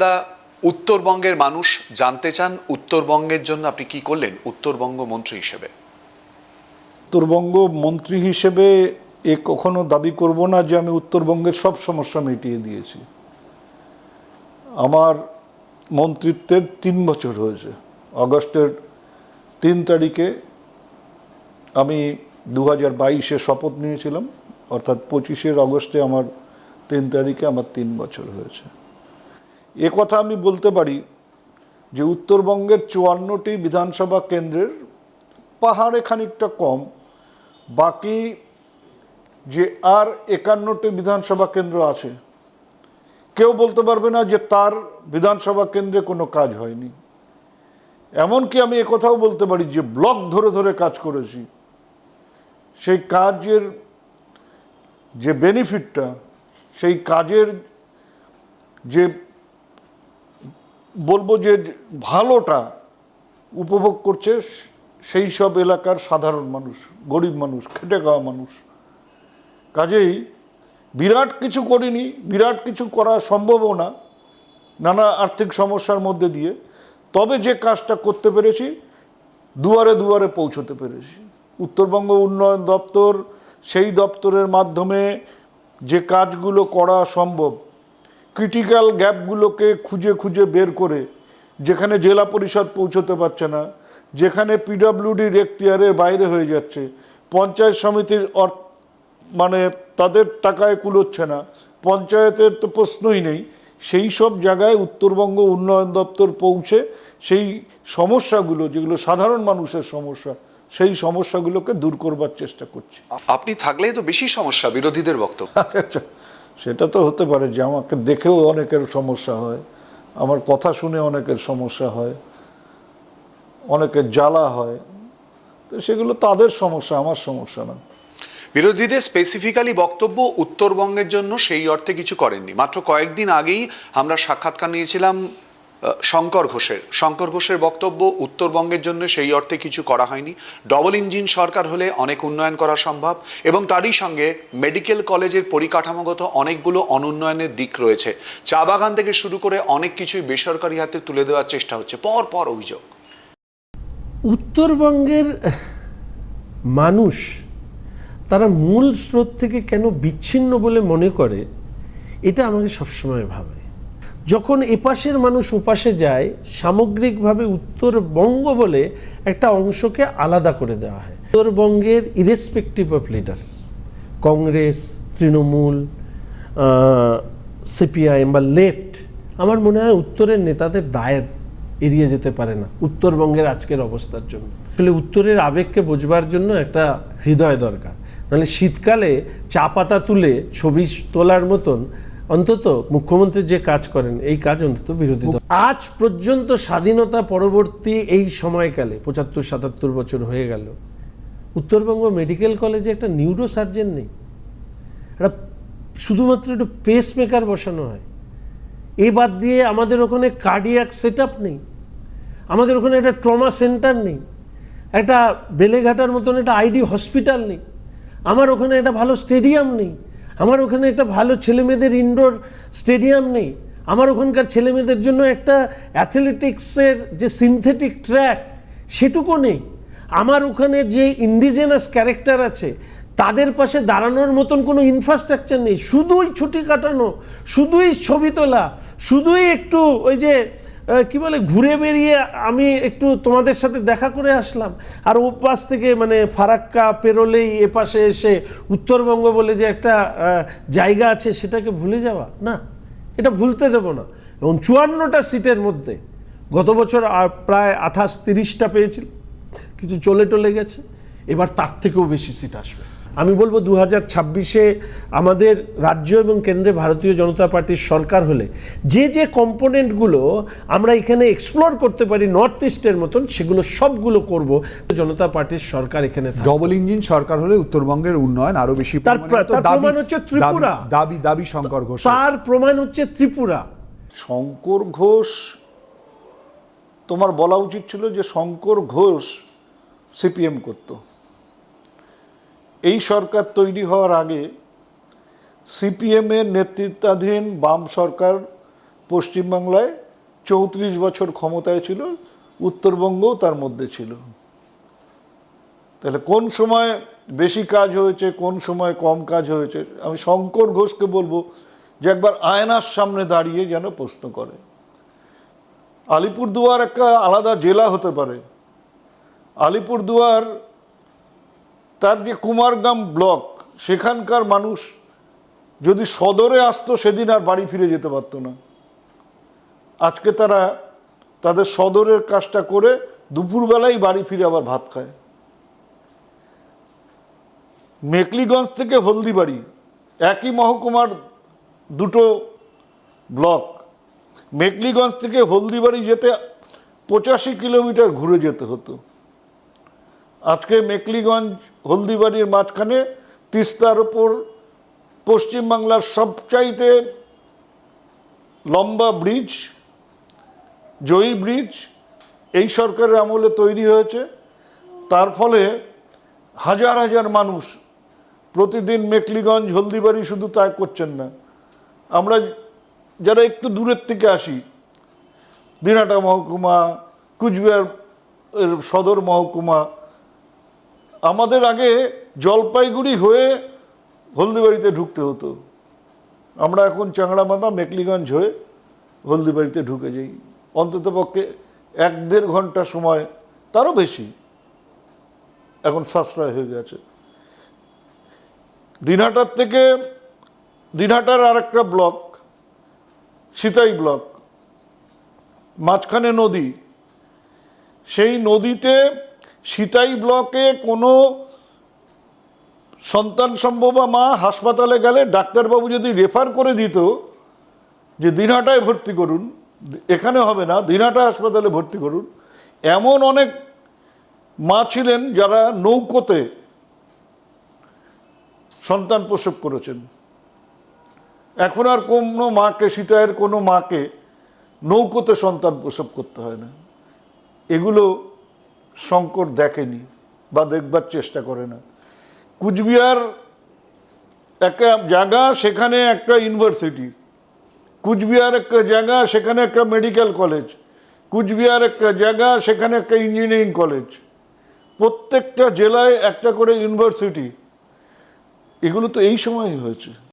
দা, উত্তরবঙ্গের মানুষ জানতে চান উত্তরবঙ্গের জন্য আপনি কি করলেন উত্তরবঙ্গ মন্ত্রী হিসেবে। উত্তরবঙ্গ মন্ত্রী হিসেবে কখনো দাবি করব না যে আমি উত্তরবঙ্গের সব সমস্যা মিটিয়ে দিয়েছি। আমার মন্ত্রিত্বের 3 বছর হয়েছে। আগস্টের 3 তারিখে আমি 2022-এ শপথ নিয়েছিলাম, অর্থাৎ 25শে আগস্টে আমার 3 তারিখে আমার 3 বছর হয়েছে। কথা আমি বলতে পারি যে উত্তরবঙ্গের 54টি বিধানসভা কেন্দ্রের পাহাড়ে খানিকটা কম, বাকি যে আর 51টি বিধানসভা কেন্দ্র আছে কেউ বলতে পারবে না যে তার বিধানসভা কেন্দ্রে কোনো কাজ হয়নি। এমনকি আমি কথাও বলতে পারি যে ব্লক ধরে ধরে কাজ করেছি, সেই কাজের যে বেনিফিটটা, সেই কাজের যে বলবো যে ভালোটা উপভোগ করছে সেই সব এলাকার সাধারণ মানুষ, গরিব মানুষ, খেটে খাওয়া মানুষ। কাজেই বিরাট কিছু করিনি, বিরাট কিছু করা সম্ভবও না নানা আর্থিক সমস্যার মধ্যে দিয়ে। তবে যে কাজটা করতে পেরেছি, দুয়ারে দুয়ারে পৌঁছতে পেরেছি। উত্তরবঙ্গ উন্নয়ন দপ্তর, সেই দপ্তরের মাধ্যমে যে কাজগুলো করা সম্ভব, ক্রিটিক্যাল গ্যাপগুলোকে খুঁজে খুঁজে বের করে, যেখানে জেলা পরিষদ পৌঁছতে পারছে না, যেখানে পিডব্লিউডির এখতিয়ারের বাইরে হয়ে যাচ্ছে, পঞ্চায়েত সমিতির মানে তাদের টাকায় কুলোচ্ছে না, পঞ্চায়েতের তো প্রশ্নই নেই, সেই সব জায়গায় উত্তরবঙ্গ উন্নয়ন দপ্তর পৌঁছে সেই সমস্যাগুলো, যেগুলো সাধারণ মানুষের সমস্যা, সেই সমস্যাগুলোকে দূর করবার চেষ্টা করছি। আপনি থাকলেই তো বেশি সমস্যা বিরোধীদের বক্তব্য। আচ্ছা, সেটা তো হতে পারে যে আমাকে দেখেও অনেকের সমস্যা হয়, আমার কথা শুনে অনেকের সমস্যা হয়, অনেকের জ্বালা হয়, তো সেগুলো তাদের সমস্যা, আমার সমস্যা না। বিরোধীদের স্পেসিফিক্যালি বক্তব্য উত্তরবঙ্গের জন্য সেই অর্থে কিছু করেননি। মাত্র কয়েকদিন আগেই আমরা সাক্ষাৎকার নিয়েছিলাম শঙ্কর ঘোষের বক্তব্য উত্তরবঙ্গের জন্য সেই অর্থে কিছু করা হয়নি। ডবল ইঞ্জিন সরকার হলে অনেক উন্নয়ন করা সম্ভব, এবং তারই সঙ্গে মেডিকেল কলেজের পরিকাঠামোগত অনেকগুলো অনুন্নয়নের দিক রয়েছে। চা বাগান থেকে শুরু করে অনেক কিছুই বেসরকারি হাতে তুলে দেওয়ার চেষ্টা হচ্ছে, পর পর অভিযোগ। উত্তরবঙ্গের মানুষ তারা মূল স্রোত থেকে কেন বিচ্ছিন্ন বলে মনে করে, এটা আমাকে সবসময় ভাবে। যখন এপাশের মানুষ ওপাশে যায়, সামগ্রিকভাবে উত্তরবঙ্গ বলে একটা অংশকে আলাদা করে দেওয়া হয়। উত্তরবঙ্গের irrespective of leaders, Congress, Trinamool, CPIM বা লেফট, আমার মনে হয় উত্তরের নেতাদের দায়ের এড়িয়ে যেতে পারে না উত্তরবঙ্গের আজকের অবস্থার জন্য। আসলে উত্তরের আবেগকে বোঝবার জন্য একটা হৃদয় দরকার, নাহলে শীতকালে চা পাতা তুলে ছবি তোলার মতন অন্তত মুখ্যমন্ত্রী যে কাজ করেন, এই কাজ অন্তত বিরোধী দল। আজ পর্যন্ত স্বাধীনতা পরবর্তী এই সময়কালে 75-77 বছর হয়ে গেল, উত্তরবঙ্গ মেডিকেল কলেজে একটা নিউরো সার্জন নেই, একটা শুধুমাত্র একটু পেস মেকার বসানো হয়। এই বাদ দিয়ে আমাদের ওখানে কার্ডিয়াক সেট আপ নেই, আমাদের ওখানে একটা ট্রমা সেন্টার নেই, একটা বেলেঘাটার মতন একটা আইডি হসপিটাল নেই, আমার ওখানে একটা ভালো স্টেডিয়াম নেই, আমার ওখানে একটা ভালো ছেলেমেয়েদের ইনডোর স্টেডিয়াম নেই, আমার ওখানকার ছেলেমেয়েদের জন্য একটা অ্যাথলেটিক্সের যে সিনথেটিক ট্র্যাক সেটুকু নেই, আমার ওখানে যে ইন্ডিজেনাস ক্যারেক্টার আছে তাদের পাশে দাঁড়ানোর মতন কোনো ইনফ্রাস্ট্রাকচার নেই। শুধুই ছুটি কাটানো, শুধুই ছবি তোলা, শুধুই একটু ওই যে কি বলে ঘুরে বেরিয়ে আমি একটু তোমাদের সাথে দেখা করে আসলাম, আর ও পাশ থেকে মানে ফারাক্কা পেরোলেই এপাশে এসে উত্তরবঙ্গ বলে যে একটা জায়গা আছে সেটাকে ভুলে যাওয়া, না, এটা ভুলতে দেব না। এবং 54টা সিটের মধ্যে গত বছর প্রায় 28-30টা পেয়েছিল, কিছু চলে টলে গেছে, এবার তার থেকেও বেশি সিট আসবে। আমি বলবো 2026-এ আমাদের রাজ্য এবং কেন্দ্রে ভারতীয় জনতা পার্টির সরকার হলে যে যে কম্পোনেন্টগুলো আমরা এখানে এক্সপ্লোর করতে পারি নর্থ ইস্টের মতন, সেগুলো সবগুলো করব। জনতা পার্টির সরকার এখানে ডবল ইঞ্জিন সরকার হলে উত্তরবঙ্গের উন্নয়ন আরো বেশি। তার প্রমাণ হচ্ছে ত্রিপুরা, দাবি শঙ্কর ঘোষ, তার প্রমাণ হচ্ছে ত্রিপুরা। শঙ্কর ঘোষ, তোমার বলা উচিত ছিল যে শঙ্কর ঘোষ সিপিএম করত। এই সরকার তৈরি হওয়ার আগে সিপিএমের নেতৃত্বাধীন বাম সরকার পশ্চিমবাংলায় 34 বছর ক্ষমতায় ছিল, উত্তরবঙ্গও তার মধ্যে ছিল। তাহলে কোন সময় বেশি কাজ হয়েছে, কোন সময় কম কাজ হয়েছে, আমি শঙ্কর ঘোষকে বলবো যে একবার আয়নার সামনে দাঁড়িয়ে যেন প্রশ্ন করে। আলিপুরদুয়ার একটা আলাদা জেলা হতে পারে, আলিপুরদুয়ার তার যে কুমারগ্রাম ব্লক, সেখানকার মানুষ যদি সদরে আসতো সেদিন আর বাড়ি ফিরে যেতে পারতো না। আজকে তারা তাদের সদরের কাজটা করে দুপুরবেলায় বাড়ি ফিরে আবার ভাত খায়। মেকলিগঞ্জ থেকে হলদিবাড়ি একই মহকুমার দুটো ব্লক, মেকলিগঞ্জ থেকে হলদিবাড়ি যেতে 85 কিলোমিটার ঘুরে যেতে হতো। আজকে মেকলিগঞ্জ হলদিবাড়ির মাঝখানে তিস্তার ওপর পশ্চিমবাংলার সবচাইতে লম্বা ব্রিজ, জয়ী ব্রিজ, এই সরকারের আমলে তৈরি হয়েছে। তার ফলে হাজার হাজার মানুষ প্রতিদিন মেকলিগঞ্জ হলদিবাড়ি শুধু তাই করছেন না, আমরা যারা একটু দূরের থেকে আসি, দিনহাটা মহকুমা, কুচবিহার সদর মহকুমা, আমাদের আগে জলপাইগুড়ি হয়ে হলদিবাড়িতে ঢুকতে হতো, আমরা এখন চাংড়াবান্ধা মেকলিগঞ্জ হয়ে হলদিবাড়িতে ঢুকে যাই। অন্ততপক্ষে 1-1.5 ঘন্টা সময়, তারও বেশি এখন সাশ্রয় হয়ে গেছে। দিনহাটার থেকে, দিনহাটার আর একটা ব্লক সিতাই ব্লক, মাঝখানে নদী, সেই নদীতে সিতাই ব্লকে কোনো সন্তান সম্ভবা মা হাসপাতালে গেলে ডাক্তারবাবু যদি রেফার করে দিত যে দিনহাটায় ভর্তি করুন, এখানে হবে না, দিনহাটা হাসপাতালে ভর্তি করুন, এমন অনেক মা ছিলেন যারা নৌকোতে সন্তান প্রসব করেছেন। এখন আর কোনো মাকে, সিতাইয়ের কোনো মাকে নৌকোতে সন্তান প্রসব করতে হয় না। এগুলো শঙ্কর দেখেনি বা দেখবার চেষ্টা করে না। কুচবিহার একটা জায়গা, সেখানে একটা ইউনিভার্সিটি, কুচবিহার একটা জায়গা, সেখানে একটা মেডিকেল কলেজ, কুচবিহার একটা জায়গা, সেখানে একটা ইঞ্জিনিয়ারিং কলেজ, প্রত্যেকটা জেলায় একটা করে ইউনিভার্সিটি। এগুলো তো এই সময় হয়েছে।